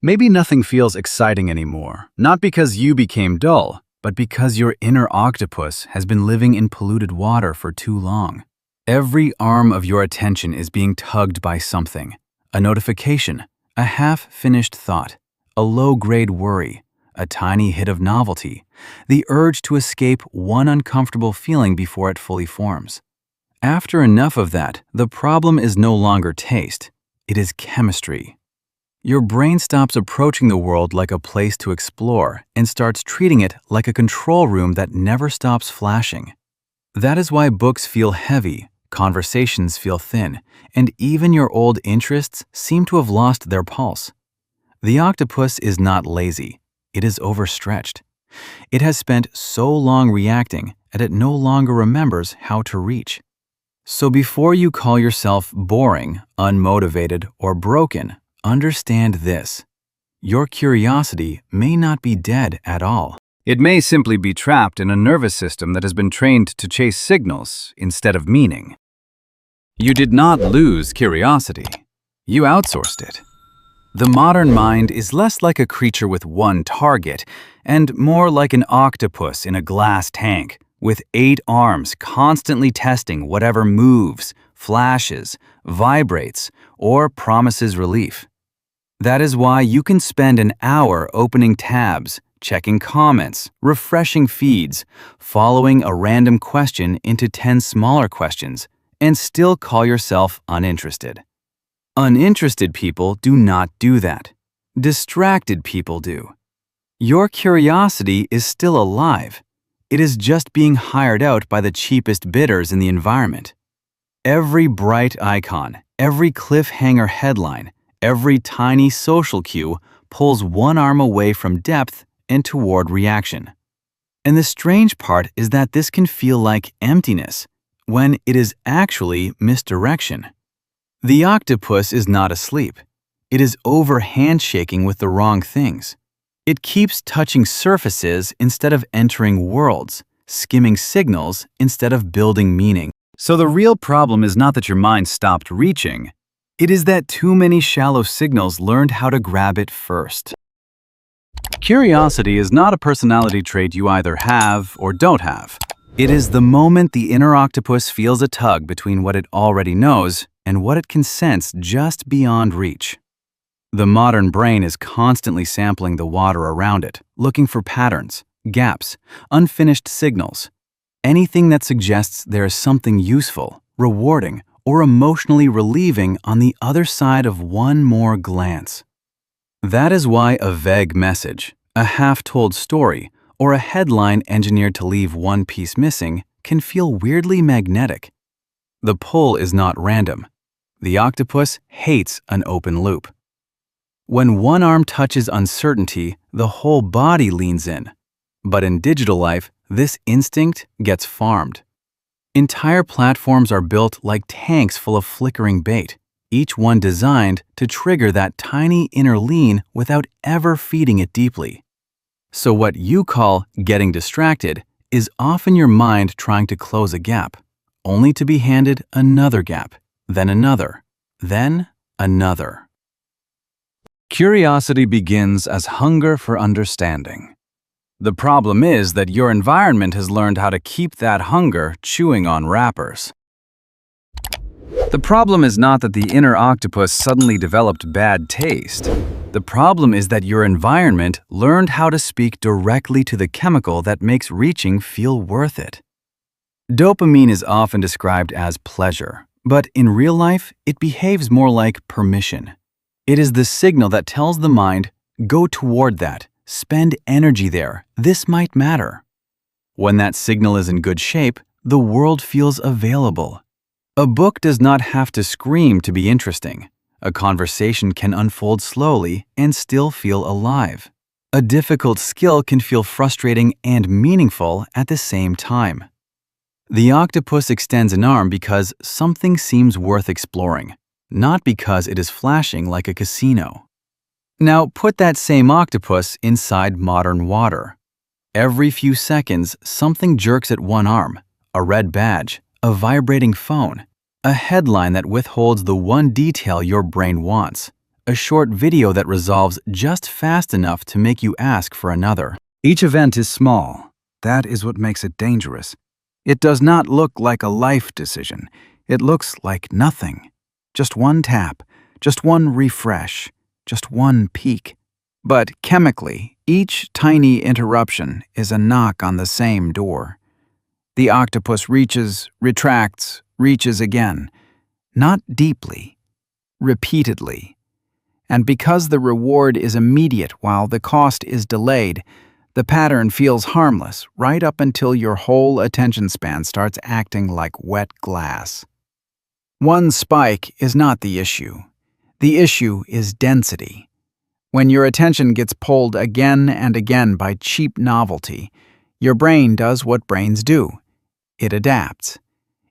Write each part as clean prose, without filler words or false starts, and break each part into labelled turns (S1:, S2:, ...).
S1: Maybe nothing feels exciting anymore, not because you became dull, but because your inner octopus has been living in polluted water for too long. Every arm of your attention is being tugged by something: a notification, a half-finished thought, a low-grade worry, a tiny hit of novelty, the urge to escape one uncomfortable feeling before it fully forms. After enough of that, the problem is no longer taste, it is chemistry. Your brain stops approaching the world like a place to explore and starts treating it like a control room that never stops flashing. That is why books feel heavy, conversations feel thin, and even your old interests seem to have lost their pulse. The octopus is not lazy, it is overstretched. It has spent so long reacting that it no longer remembers how to reach. So before you call yourself boring, unmotivated, or broken, understand this: your curiosity may not be dead at all. It may simply be trapped in a nervous system that has been trained to chase signals instead of meaning. You did not lose curiosity. You outsourced it. The modern mind is less like a creature with one target and more like an octopus in a glass tank with 8 arms constantly testing whatever moves, flashes, vibrates, or promises relief. That is why you can spend an hour opening tabs, checking comments, refreshing feeds, following a random question into 10 smaller questions, and still call yourself uninterested. Uninterested people do not do that. Distracted people do. Your curiosity is still alive. It is just being hired out by the cheapest bidders in the environment. Every bright icon, every cliffhanger headline, every tiny social cue pulls one arm away from depth and toward reaction. And the strange part is that this can feel like emptiness, when it is actually misdirection. The octopus is not asleep. It is over handshaking with the wrong things. It keeps touching surfaces instead of entering worlds, skimming signals instead of building meaning. So the real problem is not that your mind stopped reaching. It is that too many shallow signals learned how to grab it first. Curiosity is not a personality trait you either have or don't have. It is the moment the inner octopus feels a tug between what it already knows and what it can sense just beyond reach. The modern brain is constantly sampling the water around it, looking for patterns, gaps, unfinished signals, anything that suggests there is something useful, rewarding, or emotionally relieving on the other side of one more glance. That is why a vague message, a half-told story, or a headline engineered to leave one piece missing can feel weirdly magnetic. The pull is not random. The octopus hates an open loop. When one arm touches uncertainty, the whole body leans in. But in digital life, this instinct gets farmed. Entire platforms are built like tanks full of flickering bait, each one designed to trigger that tiny inner lean without ever feeding it deeply. So what you call getting distracted is often your mind trying to close a gap, only to be handed another gap, then another, then another. Curiosity begins as hunger for understanding. The problem is that your environment has learned how to keep that hunger chewing on wrappers. The problem is not that the inner octopus suddenly developed bad taste. The problem is that your environment learned how to speak directly to the chemical that makes reaching feel worth it. Dopamine is often described as pleasure, but in real life, it behaves more like permission. It is the signal that tells the mind, go toward that, spend energy there, this might matter. When that signal is in good shape, the world feels available. A book does not have to scream to be interesting. A conversation can unfold slowly and still feel alive. A difficult skill can feel frustrating and meaningful at the same time. The octopus extends an arm because something seems worth exploring, not because it is flashing like a casino. Now put that same octopus inside modern water. Every few seconds, something jerks at one arm: a red badge, a vibrating phone, a headline that withholds the one detail your brain wants, a short video that resolves just fast enough to make you ask for another. Each event is small. That is what makes it dangerous. It does not look like a life decision. It looks like nothing. Just one tap, just one refresh, just one peak. But chemically, each tiny interruption is a knock on the same door. The octopus reaches, retracts, reaches again. Not deeply, repeatedly. And because the reward is immediate while the cost is delayed, the pattern feels harmless right up until your whole attention span starts acting like wet glass. One spike is not the issue. The issue is density. When your attention gets pulled again and again by cheap novelty, your brain does what brains do. It adapts.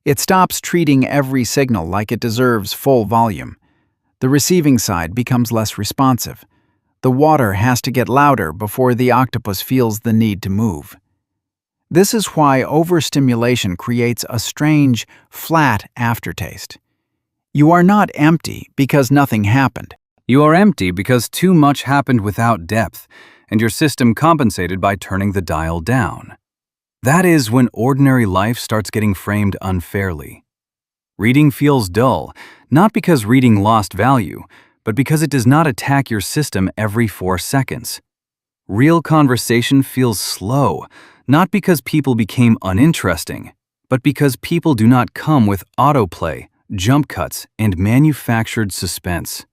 S1: It stops treating every signal like it deserves full volume. The receiving side becomes less responsive. The water has to get louder before the octopus feels the need to move. This is why overstimulation creates a strange, flat aftertaste. You are not empty because nothing happened. You are empty because too much happened without depth, and your system compensated by turning the dial down. That is when ordinary life starts getting framed unfairly. Reading feels dull, not because reading lost value, but because it does not attack your system every 4 seconds. Real conversation feels slow, not because people became uninteresting, but because people do not come with autoplay, jump cuts, and manufactured suspense.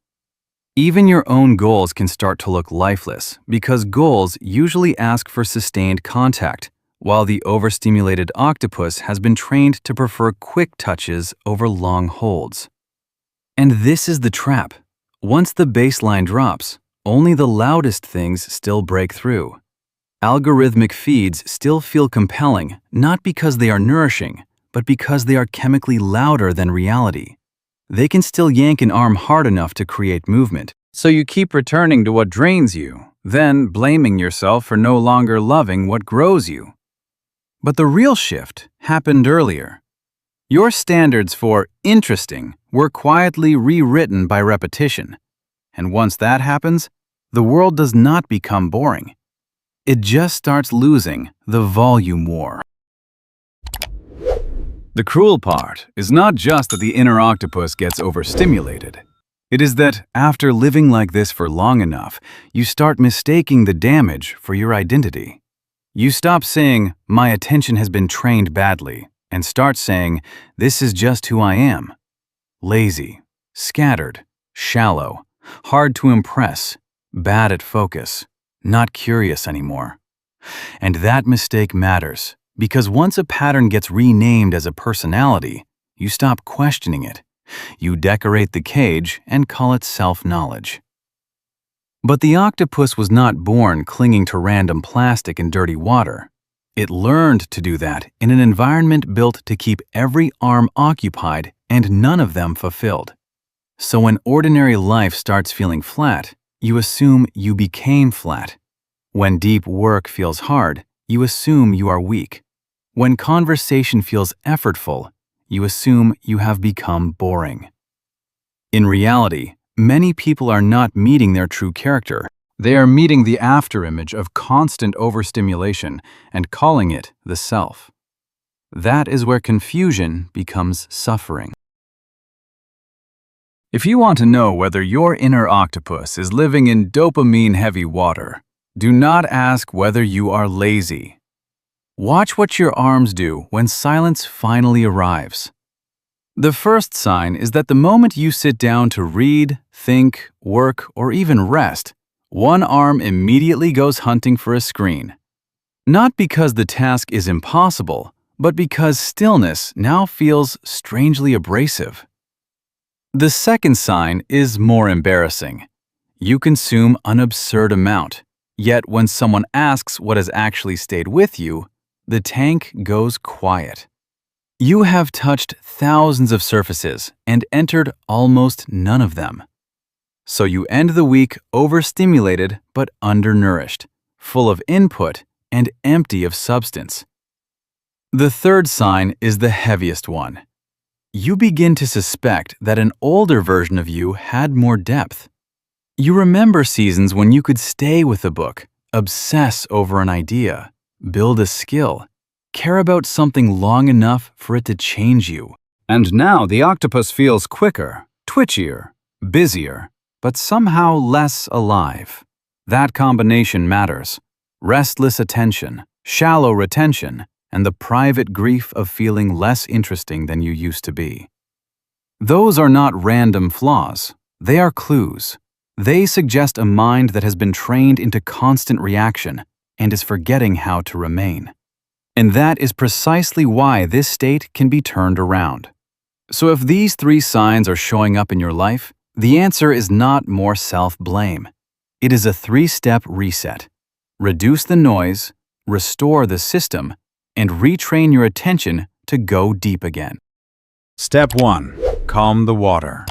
S1: Even your own goals can start to look lifeless because goals usually ask for sustained contact, while the overstimulated octopus has been trained to prefer quick touches over long holds. And this is the trap. Once the baseline drops, only the loudest things still break through. Algorithmic feeds still feel compelling, not because they are nourishing, but because they are chemically louder than reality. They can still yank an arm hard enough to create movement, so you keep returning to what drains you, then blaming yourself for no longer loving what grows you. But the real shift happened earlier. Your standards for interesting were quietly rewritten by repetition. And once that happens, the world does not become boring. It just starts losing the volume war. The cruel part is not just that the inner octopus gets overstimulated. It is that after living like this for long enough, you start mistaking the damage for your identity. You stop saying, "My attention has been trained badly," and start saying, "This is just who I am." Lazy, scattered, shallow, hard to impress, bad at focus, not curious anymore. And that mistake matters, because once a pattern gets renamed as a personality, you stop questioning it. You decorate the cage and call it self-knowledge. But the octopus was not born clinging to random plastic and dirty water. It learned to do that in an environment built to keep every arm occupied and none of them fulfilled. So when ordinary life starts feeling flat, you assume you became flat. When deep work feels hard, you assume you are weak. When conversation feels effortful, you assume you have become boring. In reality, many people are not meeting their true character. They are meeting the afterimage of constant overstimulation and calling it the self. That is where confusion becomes suffering. If you want to know whether your inner octopus is living in dopamine-heavy water, do not ask whether you are lazy. Watch what your arms do when silence finally arrives. The first sign is that the moment you sit down to read, think, work, or even rest, one arm immediately goes hunting for a screen. Not because the task is impossible, but because stillness now feels strangely abrasive. The second sign is more embarrassing. You consume an absurd amount, yet when someone asks what has actually stayed with you, the tank goes quiet. You have touched thousands of surfaces and entered almost none of them. So you end the week overstimulated but undernourished, full of input and empty of substance. The third sign is the heaviest one. You begin to suspect that an older version of you had more depth. You remember seasons when you could stay with a book, obsess over an idea, build a skill, care about something long enough for it to change you. And now the octopus feels quicker, twitchier, busier, but somehow less alive. That combination matters. Restless attention, shallow retention, and the private grief of feeling less interesting than you used to be. Those are not random flaws. They are clues. They suggest a mind that has been trained into constant reaction and is forgetting how to remain. And that is precisely why this state can be turned around. So if these 3 signs are showing up in your life, the answer is not more self-blame. It is a 3-step reset. Reduce the noise, restore the system, and retrain your attention to go deep again. Step 1. Calm the water.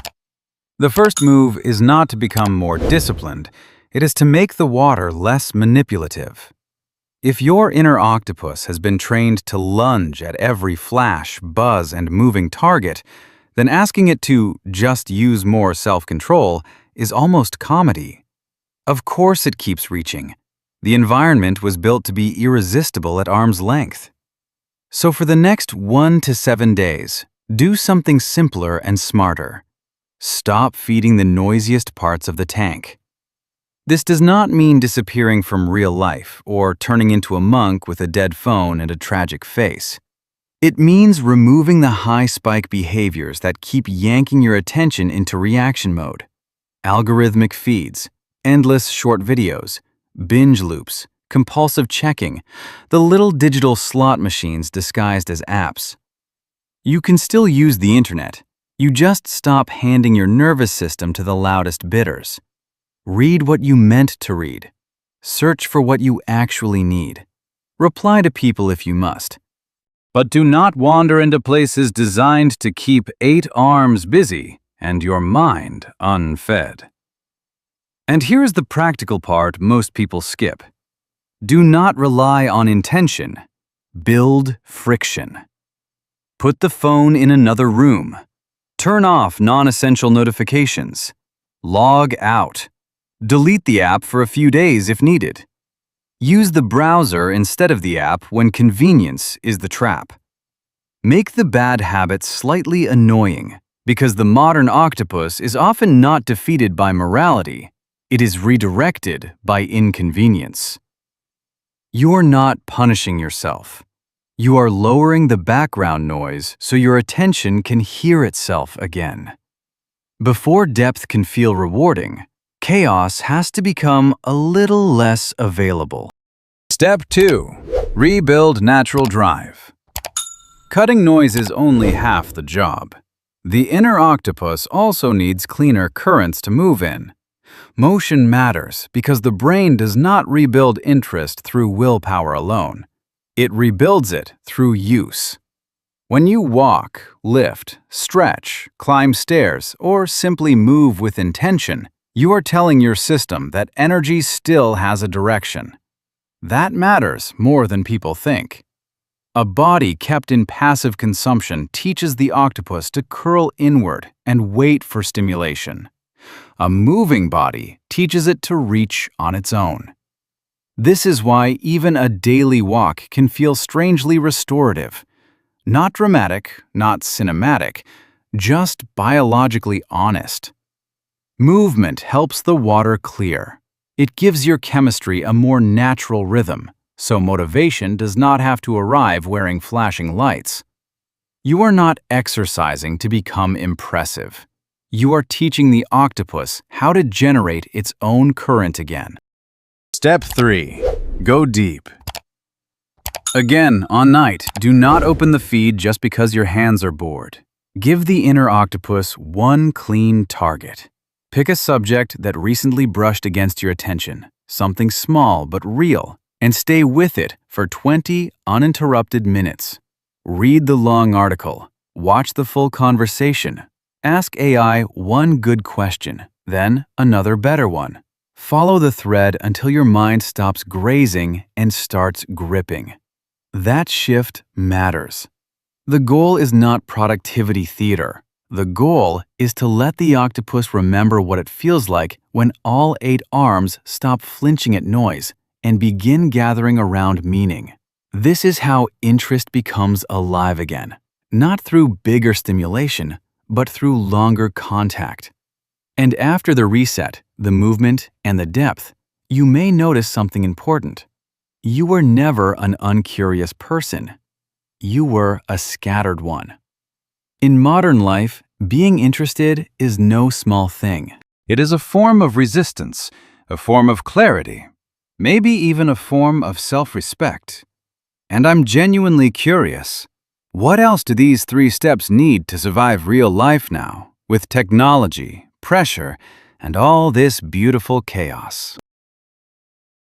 S1: The first move is not to become more disciplined. It is to make the water less manipulative. If your inner octopus has been trained to lunge at every flash, buzz, and moving target, then asking it to just use more self-control is almost comedy. Of course it keeps reaching. The environment was built to be irresistible at arm's length. So for the next 1 to 7 days, do something simpler and smarter. Stop feeding the noisiest parts of the tank. This does not mean disappearing from real life or turning into a monk with a dead phone and a tragic face. It means removing the high-spike behaviors that keep yanking your attention into reaction mode. Algorithmic feeds, endless short videos, binge loops, compulsive checking, the little digital slot machines disguised as apps. You can still use the internet. You just stop handing your nervous system to the loudest bidders. Read what you meant to read. Search for what you actually need. Reply to people if you must. But do not wander into places designed to keep 8 arms busy and your mind unfed. And here's the practical part most people skip. Do not rely on intention. Build friction. Put the phone in another room. Turn off non-essential notifications. Log out. Delete the app for a few days if needed. Use the browser instead of the app when convenience is the trap. Make the bad habits slightly annoying, because the modern octopus is often not defeated by morality. It is redirected by inconvenience. You're not punishing yourself. You are lowering the background noise so your attention can hear itself again. Before depth can feel rewarding, chaos has to become a little less available. Step 2. Rebuild natural drive. Cutting noise is only half the job. The inner octopus also needs cleaner currents to move in. Motion matters because the brain does not rebuild interest through willpower alone. It rebuilds it through use. When you walk, lift, stretch, climb stairs, or simply move with intention, you are telling your system that energy still has a direction. That matters more than people think. A body kept in passive consumption teaches the octopus to curl inward and wait for stimulation. A moving body teaches it to reach on its own. This is why even a daily walk can feel strangely restorative. Not dramatic, not cinematic, just biologically honest. Movement helps the water clear. It gives your chemistry a more natural rhythm, so motivation does not have to arrive wearing flashing lights. You are not exercising to become impressive. You are teaching the octopus how to generate its own current again. Step 3. Go deep. Again, on night, do not open the feed just because your hands are bored. Give the inner octopus one clean target. Pick a subject that recently brushed against your attention, something small but real, and stay with it for 20 uninterrupted minutes. Read the long article. Watch the full conversation. Ask AI one good question, then another better one. Follow the thread until your mind stops grazing and starts gripping. That shift matters. The goal is not productivity theater. The goal is to let the octopus remember what it feels like when all 8 arms stop flinching at noise and begin gathering around meaning. This is how interest becomes alive again, not through bigger stimulation, but through longer contact. And after the reset, the movement, and the depth, you may notice something important. You were never an uncurious person. You were a scattered one. In modern life, being interested is no small thing.
S2: It is a form of resistance, a form of clarity, maybe even a form of self-respect. And I'm genuinely curious, what else do these 3 steps need to survive real life now, with technology, pressure, and all this beautiful chaos?